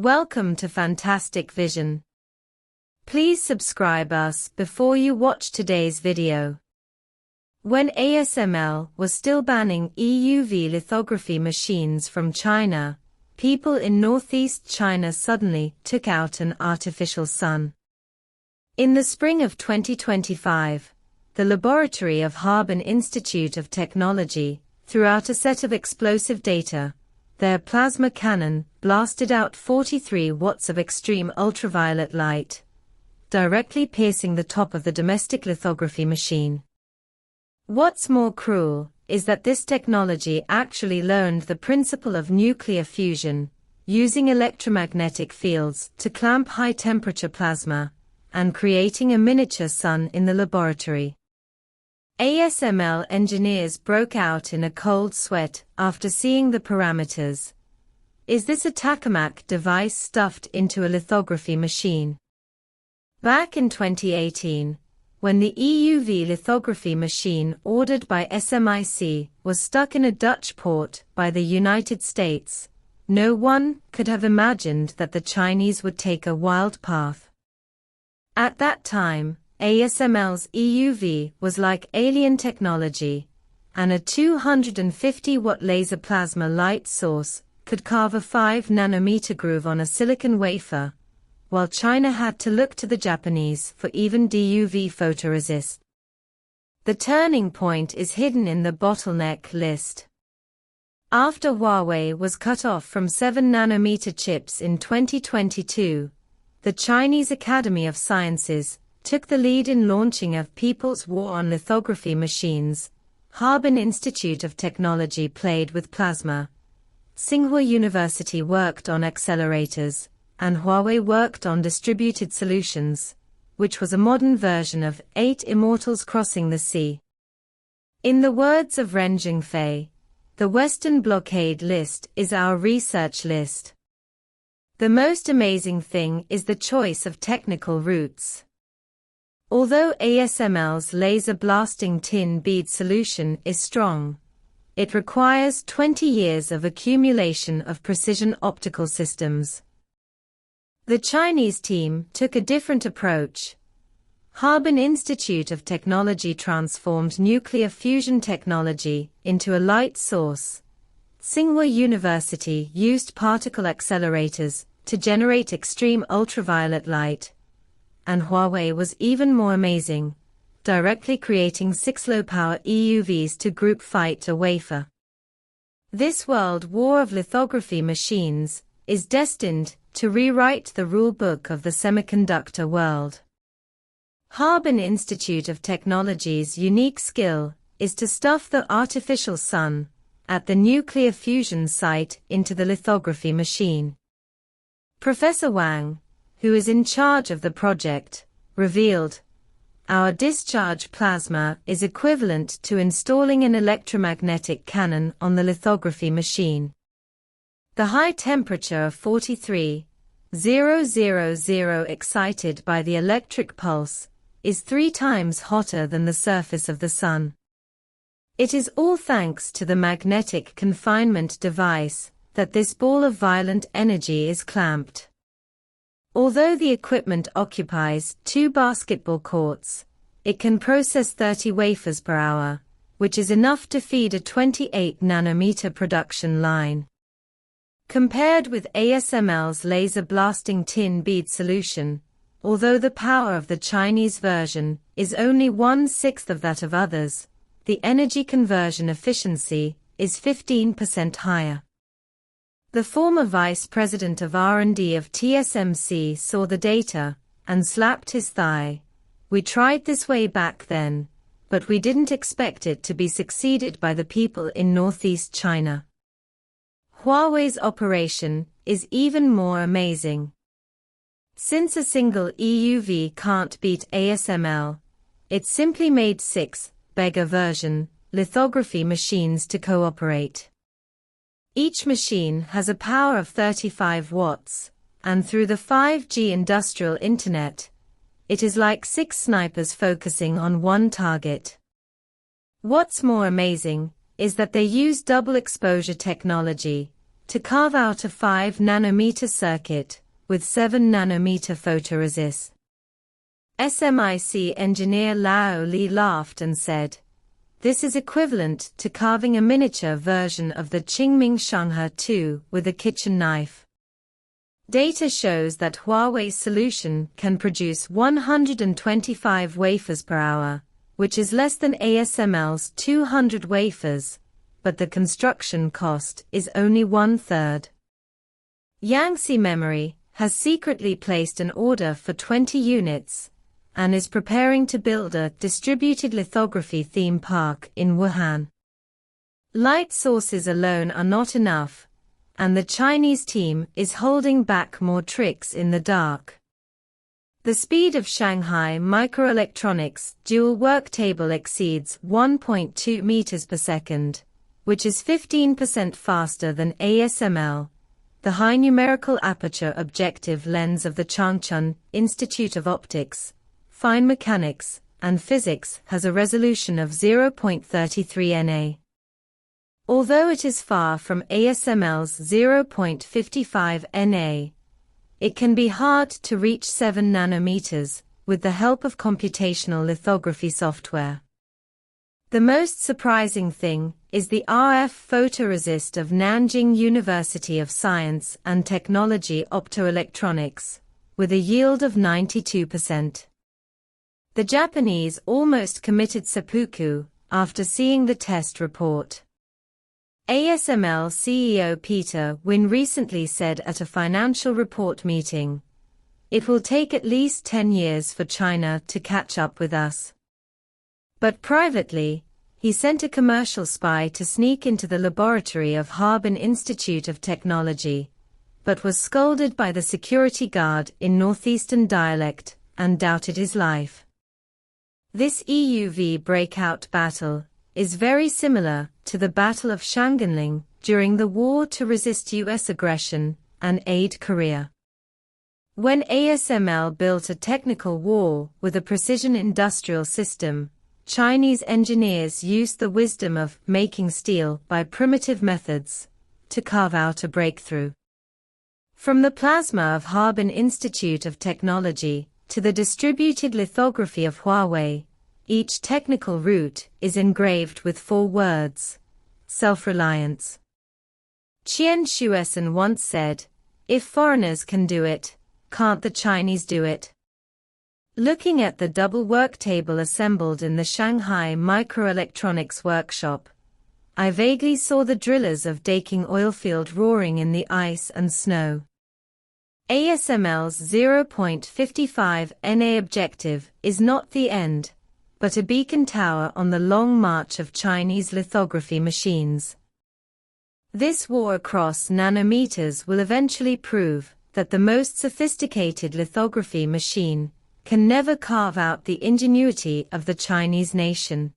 Welcome to Fantastic Vision. Please subscribe us before you watch today's video. When ASML was still banning EUV lithography machines from China, people in northeast China suddenly took out an artificial sun. In the spring of 2025, the laboratory of Harbin Institute of Technology threw out a set of explosive data. Their plasma cannon blasted out 43 watts of extreme ultraviolet light, directly piercing the top of the domestic lithography machine. What's more cruel is that this technology actually learned the principle of nuclear fusion, using electromagnetic fields to clamp high-temperature plasma, and creating a miniature sun in the laboratory. ASML engineers broke out in a cold sweat after seeing the parameters. Is this a tokamak device stuffed into a lithography machine? Back in 2018, when the EUV lithography machine ordered by smic was stuck in a Dutch port by the United States, no one could have imagined that the Chinese would take a wild path. At that time, ASML's EUV was like alien technology, and a 250-watt laser plasma light source could carve a 5-nanometer groove on a silicon wafer, while China had to look to the Japanese for even DUV photoresist. The turning point is hidden in the bottleneck list. After Huawei was cut off from 7-nanometer chips in 2022, the Chinese Academy of Sciences took the lead in launching a People's War on Lithography machines. Harbin Institute of Technology played with plasma. Tsinghua University worked on accelerators, and Huawei worked on distributed solutions, which was a modern version of 8 Immortals Crossing the Sea. In the words of Ren Zhengfei, the Western blockade list is our research list. The most amazing thing is the choice of technical routes. Although ASML's laser blasting tin bead solution is strong, it requires 20 years of accumulation of precision optical systems. The Chinese team took a different approach. Harbin Institute of Technology transformed nuclear fusion technology into a light source. Tsinghua University used particle accelerators to generate extreme ultraviolet light. And Huawei was even more amazing, directly creating 6 low-power EUVs to group fight a wafer. This world war of lithography machines is destined to rewrite the rule-book of the semiconductor world. Harbin Institute of Technology's unique skill is to stuff the artificial sun at the nuclear fusion site into the lithography machine. Professor Wang, who is in charge of the project, revealed, "Our discharge plasma is equivalent to installing an electromagnetic cannon on the lithography machine. The high temperature of 43,000 excited by the electric pulse is 3 times hotter than the surface of the sun. It is all thanks to the magnetic confinement device that this ball of violent energy is clamped. Although the equipment occupies 2 basketball courts, it can process 30 wafers per hour, which is enough to feed a 28-nanometer production line. Compared with ASML's laser blasting tin bead solution, although the power of the Chinese version is only 1/6 of that of others, the energy conversion efficiency is 15% higher." The former vice president of R&D of TSMC saw the data and slapped his thigh. "We tried this way back then, but we didn't expect it to be succeeded by the people in northeast China." Huawei's operation is even more amazing. Since a single EUV can't beat ASML, it simply made 6 beggar version lithography machines to cooperate. Each machine has a power of 35 watts, and through the 5G industrial internet, it is like 6 snipers focusing on one target. What's more amazing is that they use double exposure technology to carve out a 5 nanometer circuit with 7 nanometer photoresist. SMIC engineer Lao Li laughed and said, "This is equivalent to carving a miniature version of the Qingming Shanghe 2 with a kitchen knife." Data shows that Huawei's solution can produce 125 wafers per hour, which is less than ASML's 200 wafers, but the construction cost is only 1/3. Yangtze Memory has secretly placed an order for 20 units, and is preparing to build a distributed lithography theme park in Wuhan. Light sources alone are not enough, and the Chinese team is holding back more tricks in the dark. The speed of Shanghai Microelectronics' dual work table exceeds 1.2 meters per second, which is 15% faster than ASML. The high numerical aperture objective lens of the Changchun Institute of Optics, Fine Mechanics, and Physics has a resolution of 0.33 Na. Although it is far from ASML's 0.55 Na, it can be hard to reach 7 nanometers with the help of computational lithography software. The most surprising thing is the RF photoresist of Nanjing University of Science and Technology Optoelectronics, with a yield of 92%. The Japanese almost committed seppuku after seeing the test report. ASML CEO Peter Wynn recently said at a financial report meeting, "It will take at least 10 years for China to catch up with us." But privately, he sent a commercial spy to sneak into the laboratory of Harbin Institute of Technology, but was scolded by the security guard in northeastern dialect and doubted his life. This EUV breakout battle is very similar to the Battle of Shanganling during the war to resist US aggression and aid Korea. When ASML built a technical wall with a precision industrial system, Chinese engineers used the wisdom of making steel by primitive methods to carve out a breakthrough. From the plasma of Harbin Institute of Technology to the distributed lithography of Huawei, each technical route is engraved with 4 words: self-reliance. Qian Shuesan once said, "If foreigners can do it, can't the Chinese do it?" Looking at the double work table assembled in the Shanghai Microelectronics workshop, I vaguely saw the drillers of Daking oilfield roaring in the ice and snow. ASML's 0.55 Na objective is not the end, but a beacon tower on the long march of Chinese lithography machines. This war across nanometers will eventually prove that the most sophisticated lithography machine can never carve out the ingenuity of the Chinese nation.